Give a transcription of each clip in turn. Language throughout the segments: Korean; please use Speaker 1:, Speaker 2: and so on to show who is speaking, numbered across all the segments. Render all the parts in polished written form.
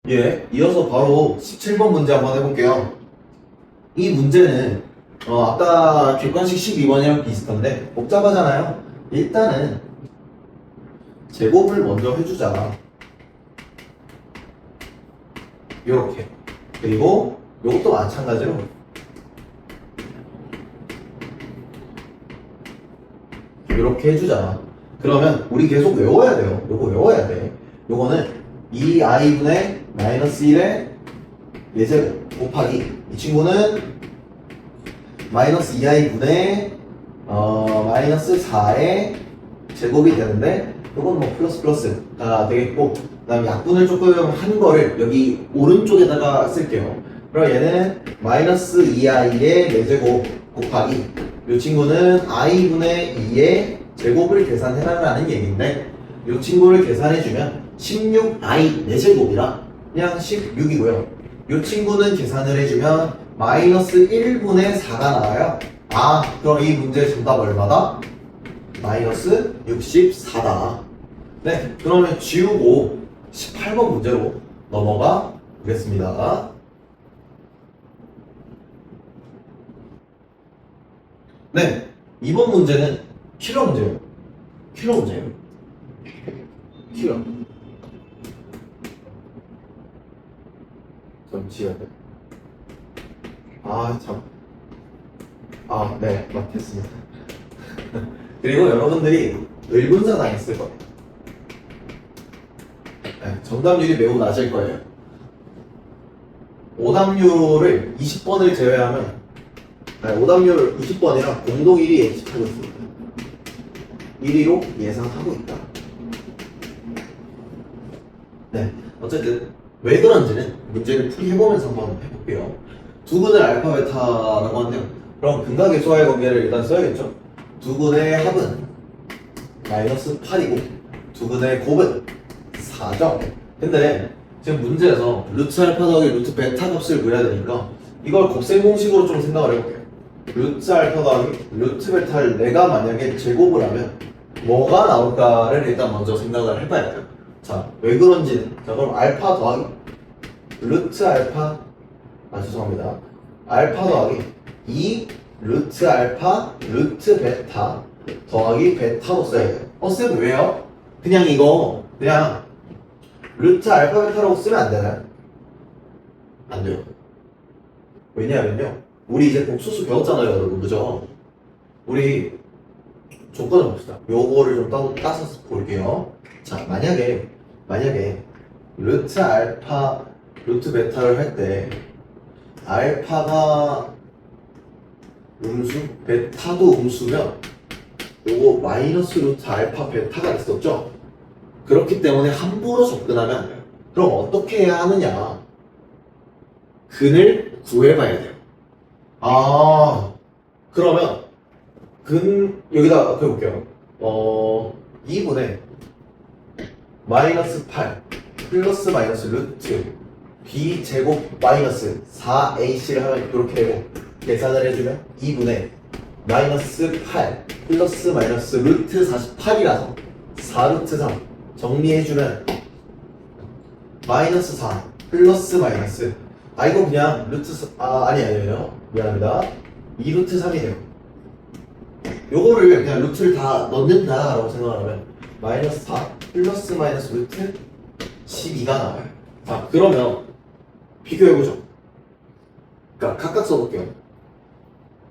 Speaker 1: 예, 이어서 바로 17번 문제 한번 해볼게요. 이 문제는 아까 객관식 12번이랑 비슷한데 복잡하잖아요. 일단은 제곱을 먼저 해주자. 요렇게. 그리고 요것도 마찬가지로 요렇게 해주자. 그러면 우리 계속 외워야 돼요. 요거 외워야 돼. 요거는 2i분의 마이너스 1의 예제곱 곱하기 이 친구는 마이너스 2i분의 마이너스 4의 제곱이 되는데 요건 뭐 플러스가 되겠고, 그 다음에 약분을 조금 한 거를 여기 오른쪽에다가 쓸게요. 그럼 얘는 마이너스 2i의 4제곱 곱하기 이 친구는 i분의 2의 제곱을 계산해달라는 얘기인데 이 친구를 계산해주면 16i 4제곱이라 그냥 16이고요. 이 친구는 계산을 해주면 마이너스 1분의 4가 나와요. 그럼 이 문제의 정답 얼마다? 마이너스 64다. 네, 그러면 지우고 18번 문제로 넘어가 보겠습니다. 네, 이번 문제는 킬러 문제예요. 킬러 문제예요. 킬러. 좀 지어야 돼. 참. 네, 맞겠습니다. 그리고 여러분들이 의분사 당했을 거예요. 네, 정답률이 매우 낮을 거예요. 오답률을 20번을 제외하면 오답률 90번이라 공동 1위 예측하고 있습니다. 1위로 예상하고 있다. 네, 어쨌든 왜 그런지는 문제를 풀이해보면서 한번 해볼게요. 두근의 알파 베타라고 하는데요. 그럼 근각의 수와의 관계를 일단 써야겠죠. 두근의 합은 마이너스 8이고 두근의 곱은 4죠. 근데 지금 문제에서 루트 알파 더하기 루트 베타 값을 구해야 되니까 이걸 곱셈 공식으로 좀 생각을 해볼게요. 루트 알파 더하기 루트 베타를 내가 만약에 제곱을 하면 뭐가 나올까를 일단 먼저 생각을 해봐야 돼요. 자, 왜 그런지는, 그럼 알파 더하기 루트 알파, 죄송합니다. 알파 더하기 2 루트 알파 루트 베타 더하기 베타로 써야 돼요. 쌤 왜요? 그냥 이거 그냥 루트 알파 베타라고 쓰면 안 되나요? 안 돼요. 왜냐하면요, 우리 이제 복수수 배웠잖아요, 여러분. 그죠? 우리 조건을 봅시다. 요거를 좀 따서 볼게요. 자, 만약에 루트 알파 루트 베타를 할 때 알파가 음수, 베타도 음수면 요거 마이너스 루트 알파 베타가 있었죠? 그렇기 때문에 함부로 접근하면 안 돼요. 그럼 어떻게 해야 하느냐? 근을 구해봐야 돼요. 그러면 여기다 해볼게요. 2분의 마이너스 8 플러스 마이너스 루트 b제곱 마이너스 4ac를 하면 이렇게 되고, 계산을 해주면 2분의 마이너스 8 플러스 마이너스 루트 48이라서 4루트 3 정리해주면 마이너스 4 플러스 마이너스 이거 그냥 루트 아니에요. 미안합니다. 2루트 3이 돼요. 요거를 그냥 루트를 다 넣는다라고 생각하면 마이너스 4 플러스 마이너스 루트 12가 나와요. 자, 그러면 비교해보죠. 그러니까 각각 써볼게요.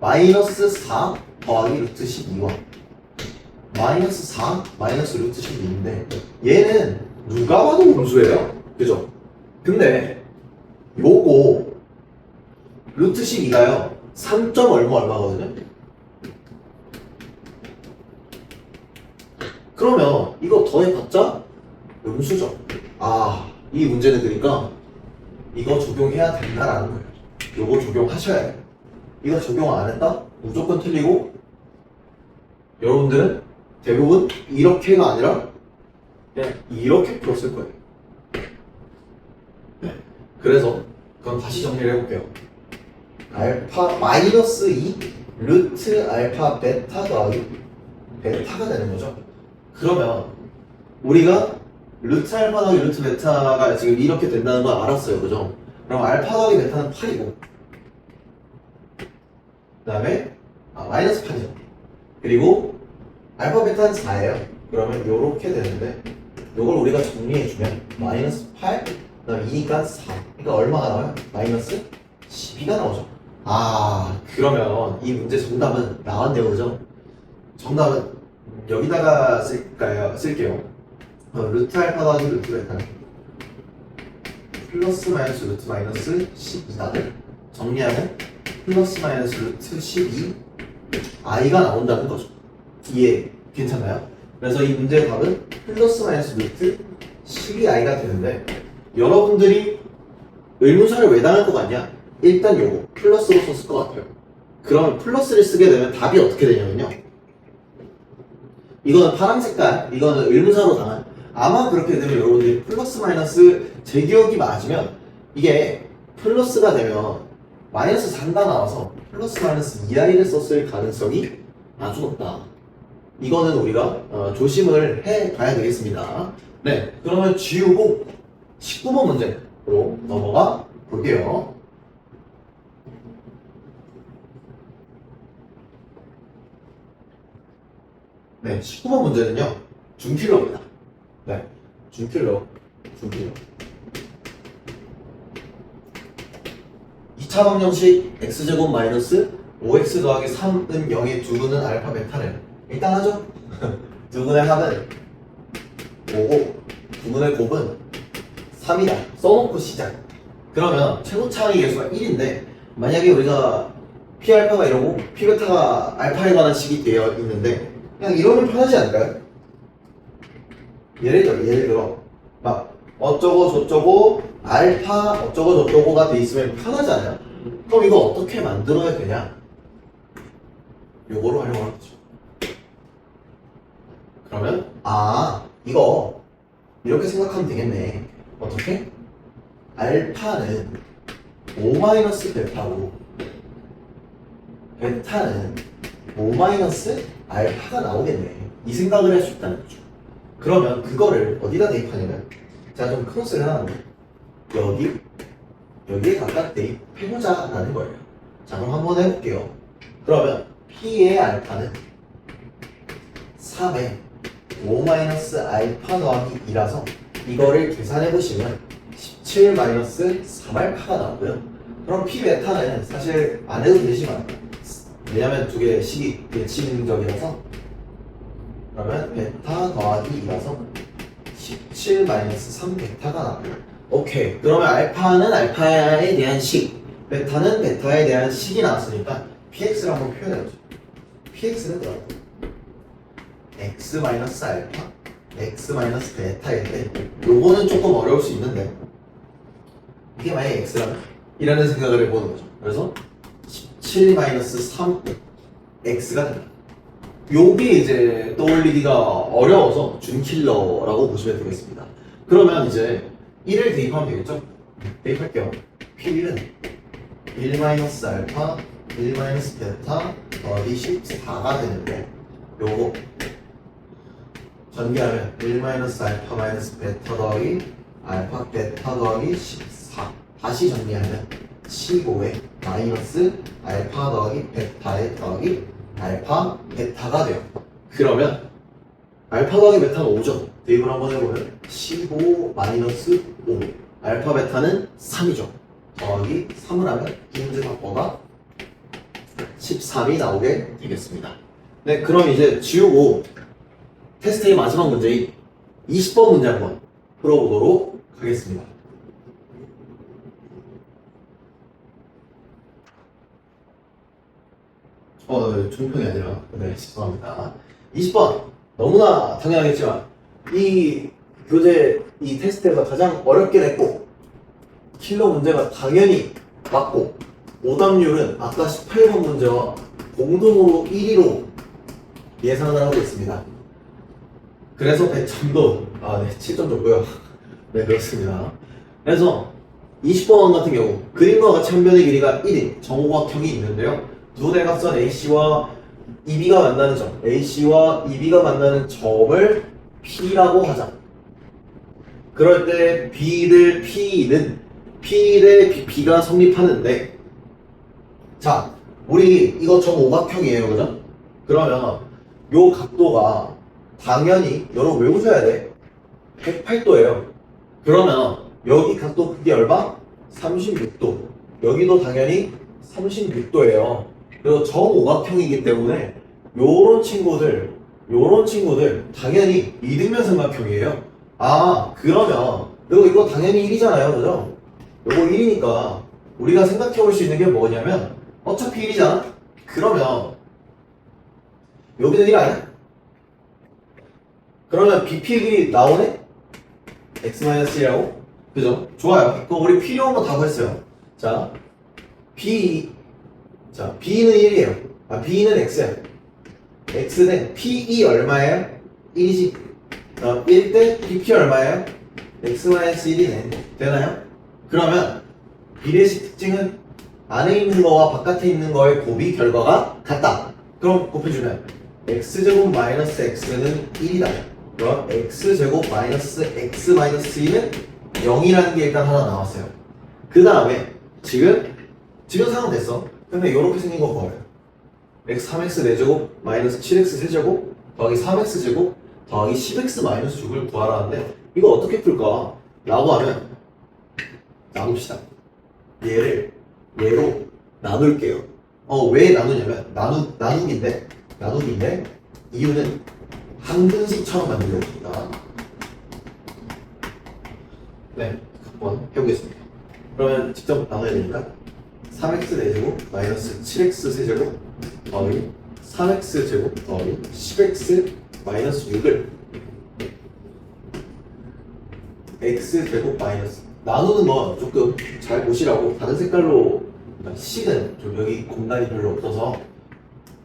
Speaker 1: 마이너스 4 더하기 루트 12와 마이너스 4 마이너스 루트 12인데 얘는 누가 봐도 음수예요. 그죠? 근데 요거 루트 12가요 3. 얼마거든요. 그러면 이거 더해봤자 음수죠. 이 문제는 그러니까 이거 적용해야 된다라는 거예요. 요거 적용하셔야 해요. 이거 적용 안 했다? 무조건 틀리고, 여러분들은 대부분 이렇게가 아니라 그냥 이렇게 풀었을 거예요. 네. 그래서 그럼 다시 정리를 해볼게요. 알파 마이너스 2 루트 알파 베타 더하기 베타가 되는 거죠. 그러면 우리가 루트 알파 더하기 루트 베타가 지금 이렇게 된다는 걸 알았어요. 그죠? 그럼 알파 더하기 베타는 8이고 그 다음에 마이너스 8이죠. 그리고 알파 베타는 4예요. 그러면 요렇게 되는데 요걸 우리가 정리해주면 마이너스 8, 그 다음에 2니까 4. 그러니까 얼마가 나와요? 마이너스 12가 나오죠. 그러면 이 문제 정답은 나왔네요. 그죠? 정답은 여기다가 쓸게요. 루트 알파 더하기 루트 베타 플러스 마이너스 루트 마이너스 12다. 정리하면 플러스 마이너스 루트 12 i가 나온다는 거죠. 이해 괜찮나요? 그래서 이 문제의 답은 플러스 마이너스 루트 12i가 되는데 여러분들이 의문사를 왜 당할 것 같냐? 일단 요거 플러스로 썼을 것 같아요. 그러면 플러스를 쓰게 되면 답이 어떻게 되냐면요. 이거는 파란 색깔, 이거는 의문사로 당한. 아마 그렇게 되면 여러분들이 플러스 마이너스 제 기억이 맞으면 이게 플러스가 되면 마이너스 3가 나와서 플러스 마이너스 2i를 썼을 가능성이 아주 높다. 이거는 우리가 조심을 해봐야 되겠습니다. 네, 그러면 지우고 19번 문제로 넘어가 볼게요. 네, 19번 문제는요, 준킬러입니다. 네, 준킬러. 2차 방정식 x제곱 마이너스 5x 더하기 3은 0의 두근은 알파 베타를 일단 하죠. 두근의 합은 5고 두근의 곱은 3이다. 써놓고 시작. 그러면 최고 차이 계수가 1인데 만약에 우리가 P알파가 이러고 P베타가 알파에 관한 식이 되어 있는데 그냥 이러면 편하지 않을까요? 예를 들어 막 어쩌고 저쩌고 알파 어쩌고 저쩌고가 돼 있으면 편하지 않아요? 그럼 이거 어떻게 만들어야 되냐? 요거로 활용하는 거죠. 그러면 이거 이렇게 생각하면 되겠네. 어떻게? 알파는 5-베타고 베타는 5-알파가 나오겠네. 이 생각을 할 수 있다는 거죠. 그러면 그거를 어디다 대입하냐면 제가 좀 크로스를 하는데 여기에 각각 대입해보자 라는 거예요. 자, 그럼 한번 해볼게요. 그러면 P의 알파는 3에 5-알파 더하기 2라서 이거를 계산해보시면 17-3알파가 나오고요. 그럼 P 베타는 사실 안 해도 되지만 왜냐면 두 개의 식이 예침적이라서 그러면 베타 더하기 2라서 17-3 베타가 나와요. 오케이. 그러면 알파는 알파에 대한 식, 베타는 베타에 대한 식이 나왔으니까 px를 한번 표현해보죠. px는 뭐라고? x-알파, x-베타인데 요거는 조금 어려울 수 있는데 이게 만약에 x라면 이라는 생각을 해보는 거죠. 그래서 17-3 x가 됩니다. 요게 이제 떠올리기가 어려워서 준킬러라고 보시면 되겠습니다. 그러면 이제 1을 대입하면 되겠죠? 대입할게요. P1은 1-알파, 1-베타 더하기 14가 되는데 요거 전개하면 1-알파 베타 더하기 알파 베타 더하기 14 다시 정리하면 15에 마이너스 알파 더하기 베타에 더하기 알파 베타가 돼요. 그러면 알파 더하기 베타는 5죠. 대입을 한번 해보면 15 마이너스 5 알파 베타는 3이죠. 더하기 3을 하면 이 문제 바꿔가 13이 나오게 되겠습니다. 네, 그럼 이제 지우고 테스트의 마지막 문제인 20번 문제 한번 풀어보도록 하겠습니다. 종편이 아니라 네, 죄송합니다. 20번 너무나 당연하겠지만 이 교재 이 테스트에서 가장 어렵게 냈고 킬러 문제가 당연히 맞고 오답률은 아까 18번 문제와 공동으로 1위로 예상을 하고 있습니다. 그래서 100점도 7점 줬고요. 네, 그렇습니다. 그래서 20번 같은 경우 그림과 같이 한 변의 길이가 1인 정오각형이 있는데요. 두 대각선 AC와 EB가 만나는 점, AC와 EB가 만나는 점을 P라고 하자. 그럴 때 B를 P는 P 대 BP가 성립하는데, 자, 우리 이거 정오각형이에요, 그죠? 그러면 요 각도가 당연히 여러분 외우셔야 돼. 108도예요. 그러면 여기 각도 크기 얼마? 36도. 여기도 당연히 36도예요. 그래서 정오각형이기 때문에 요런 친구들 당연히 이등변 삼각형이에요. 아, 그러면 이거 당연히 1이잖아요, 그죠? 요거 1이니까 우리가 생각해 볼 수 있는 게 뭐냐면 어차피 1이잖아? 그러면 여기는 1 아니야? 그러면 BP의 길이 나오네? X-1이라고? 그죠? 좋아요. 그럼 우리 필요한 거 다 구했어요. 자, B는 1이에요. 아, B는 X야. X는 PE 얼마예요? 1이지. 1 대 BP 얼마예요? X-1이네. 되나요? 그러면 비례식 특징은 안에 있는 거와 바깥에 있는 거의 곱이 결과가 같다. 그럼 곱해주면 X제곱 마이너스 X는 1이다. 그럼 X제곱 마이너스 X 마이너스 2는 0이라는 게 일단 하나 나왔어요. 그 다음에 지금 상황 됐어. 근데 이렇게 생긴 거 봐요. X 3X 4제곱 마이너스 7X 세제곱 더하기 3X 제곱 더하기 10X 마이너스 6을 구하라는데 이거 어떻게 풀까? 라고 하면 나눕시다. 얘로 나눌게요. 왜 나누냐면 나누기인데 이유는 항등식처럼 만들려고 합니다. 네, 한번 해보겠습니다. 그러면 직접 나눠야 되니까 3x 4제곱 마이너스 7x 세제곱 더하기 3x 제곱 더하기 10x 마이너스 6을 x 제곱 마이너스 나누는 건 조금 잘 보시라고 다른 색깔로 C는 좀 여기 공간이 별로 없어서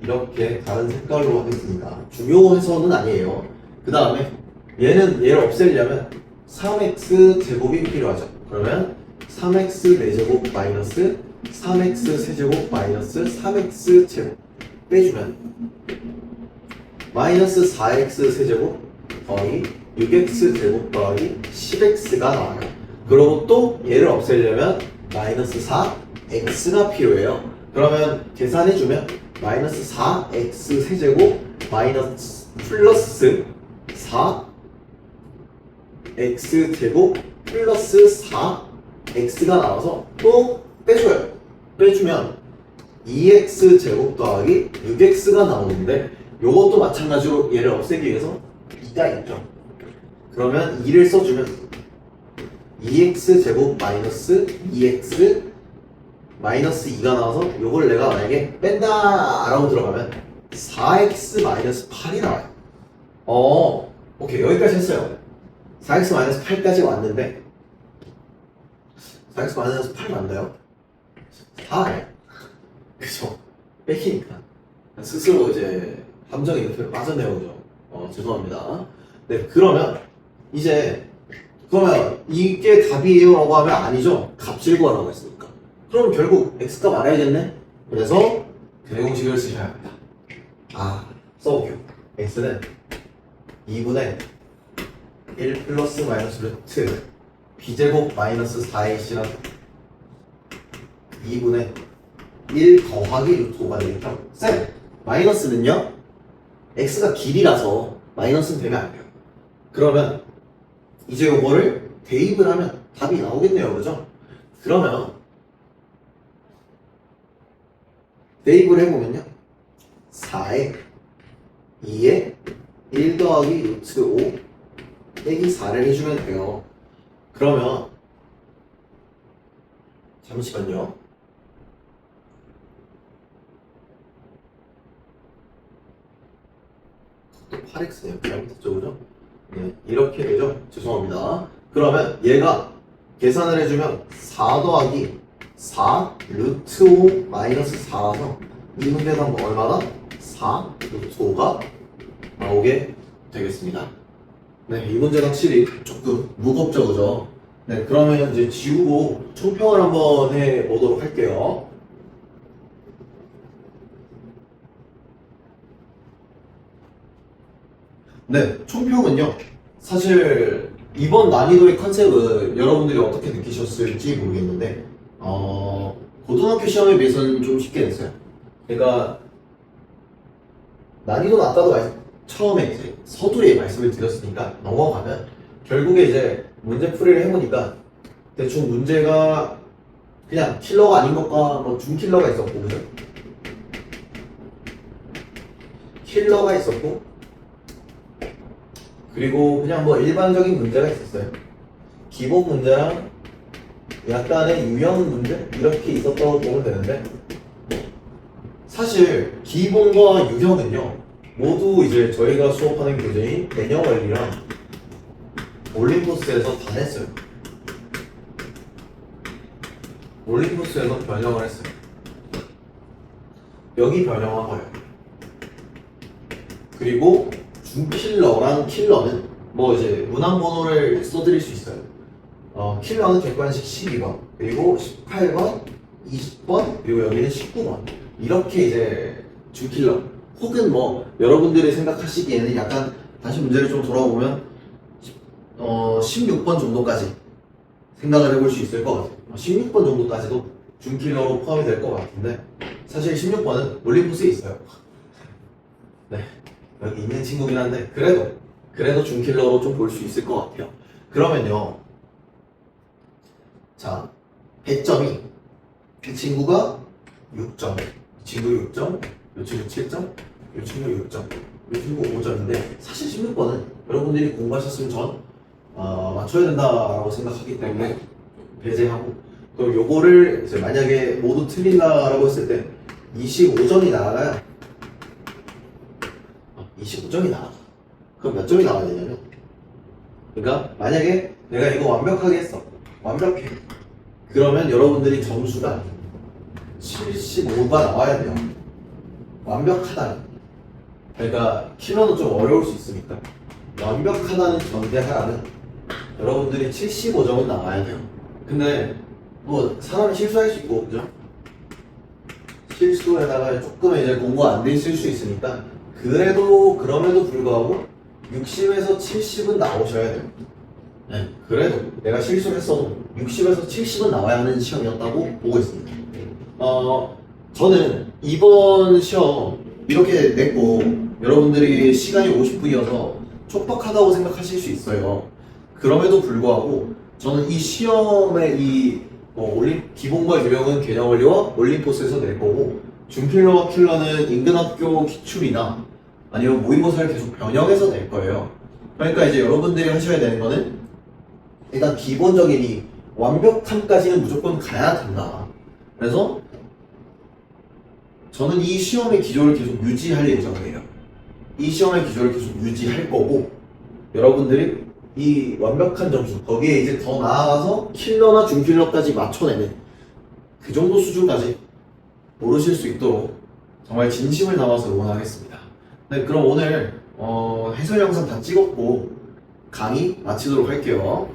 Speaker 1: 이렇게 다른 색깔로 하겠습니다. 중요해서는 아니에요. 그 다음에 얘를 없애려면 3x 제곱이 필요하죠. 그러면 3x 4제곱 마이너스 3x 세제곱 마이너스 3x 제곱 빼주면 마이너스 4x 세제곱 더하기 6x 제곱 더하기 10x가 나와요. 그리고 또 얘를 없애려면 마이너스 4x가 필요해요. 그러면 계산해주면 마이너스 4x 세제곱 마이너스 플러스 4x 제곱 플러스 4x가 나와서 또 빼줘요. 빼주면 2x 제곱 더하기 6x가 나오는데 요것도 마찬가지로 얘를 없애기 위해서 2가 있죠. 그러면 2를 써주면 2x 제곱 마이너스 2x 마이너스 2가 나와서 요걸 내가 만약에 뺀다 라고 들어가면 4x 마이너스 8이 나와요. 오케이, 여기까지 했어요. 4x 마이너스 8까지 왔는데 4x 마이너스 8 맞나요? 4에 그죠? 뺏기니까 스스로 이제 함정이 이렇게 빠졌네요, 그죠? 죄송합니다. 네, 그러면 이게 답이에요 라고 하면 아니죠. 값을 구하라고 했으니까. 그럼 결국 x값 알아야겠네. 그래서 대공식을 쓰셔야 합니다. 써볼게요. x는 2분의 1 플러스 마이너스 루트 b제곱 마이너스 4ac랑 2분의 1 더하기 루트 5가 되겠죠. 쌤, 마이너스는요? x가 길이라서 마이너스는 되면 안 돼요. 그러면 이제 요거를 대입을 하면 답이 나오겠네요, 그죠? 그러면 대입을 해보면요 4에 2에 1 더하기 루트 5 빼기 4를 해주면 돼요. 그러면 잠시만요. 또 8x네요. 잘못했죠, 그죠? 네, 이렇게 되죠? 죄송합니다. 그러면 얘가 계산을 해주면 4 더하기 4 루트 5 마이너스 4라서 이 문제는 얼마나? 4 루트 5가 나오게 되겠습니다. 네, 이 문제는 확실히 조금 무겁죠, 그죠? 네, 그러면 이제 지우고 총평을 한번 해보도록 할게요. 네, 총평은요, 사실 이번 난이도의 컨셉은 여러분들이 어떻게 느끼셨을지 모르겠는데 고등학교 시험에 비해서는 좀 쉽게 냈어요. 그러니까 난이도는 아까도 처음에 이제 서두에 말씀을 드렸으니까 넘어가면 결국에 이제 문제풀이를 해보니까 대충 문제가 그냥 킬러가 아닌 것과 뭐 준킬러가 있었고, 그죠? 킬러가 있었고, 그리고 그냥 뭐 일반적인 문제가 있었어요. 기본 문제랑 약간의 유형 문제? 이렇게 있었다고 보면 되는데, 사실 기본과 유형은요 모두 이제 저희가 수업하는 교재인 개념 원리랑 올림포스에서 다 냈어요. 올림포스에서 변형을 했어요. 여기 변형한 거예요. 그리고 준킬러랑 킬러는 뭐 이제 문항번호를 써드릴 수 있어요. 킬러는 객관식 12번, 그리고 18번, 20번, 그리고 여기는 19번. 이렇게 이제 준킬러. 혹은 뭐 여러분들이 생각하시기에는 약간 다시 문제를 좀 돌아보면 16번 정도까지 생각을 해볼 수 있을 것 같아요. 16번 정도까지도 준킬러로 포함이 될 것 같은데 사실 16번은 올림포스에 있어요. 네, 여기 있는 친구긴 한데 그래도 준킬러로 좀 볼 수 있을 것 같아요. 그러면요, 자, 100점이 이 친구가 6점, 이 친구 6점, 이 친구 7점, 이 친구 6점, 이 친구 5점인데 사실 16번은 여러분들이 공부하셨으면 전 맞춰야 된다라고 생각하기 때문에 배제하고, 그럼 요거를 이제 만약에 모두 틀린다라고 했을 때 25점이 나와요. 25점이 나와. 그럼 몇 점이 나와야 되냐면, 그러니까 만약에 내가 이거 완벽하게 했어. 완벽해. 그러면 여러분들이 점수가 75가 나와야 돼요. 완벽하다는. 그러니까 킬러는 좀 어려울 수 있으니까 완벽하다는 전제하에는 여러분들이 75점은 나와야 돼요. 근데 뭐 사람이 실수할 수 있고, 그죠? 실수에다가 조금 이제 공부가 안 돼 있을 수 있으니까 그럼에도 불구하고 60에서 70은 나오셔야 돼요. 네, 그래도 내가 실수를 했어도 60에서 70은 나와야 하는 시험이었다고 보고 있습니다. 저는 이번 시험 이렇게 냈고 여러분들이 시간이 50분이어서 촉박하다고 생각하실 수 있어요. 그럼에도 불구하고 저는 이 시험의 기본과 유형은 개념 원리와 올림포스에서 낼 거고, 준킬러와 킬러는 인근학교 기출이나 아니면 모의고사를 계속 변형해서 낼 거예요. 그러니까 이제 여러분들이 하셔야 되는 거는 일단 기본적인 이 완벽함까지는 무조건 가야 된다. 그래서 저는 이 시험의 기조를 계속 유지할 예정이에요. 이 시험의 기조를 계속 유지할 거고, 여러분들이 이 완벽한 점수, 거기에 이제 더 나아가서 킬러나 준킬러까지 맞춰내는 그 정도 수준까지 오르실 수 있도록 정말 진심을 담아서 응원하겠습니다. 네, 그럼 오늘 해설 영상 다 찍었고 강의 마치도록 할게요.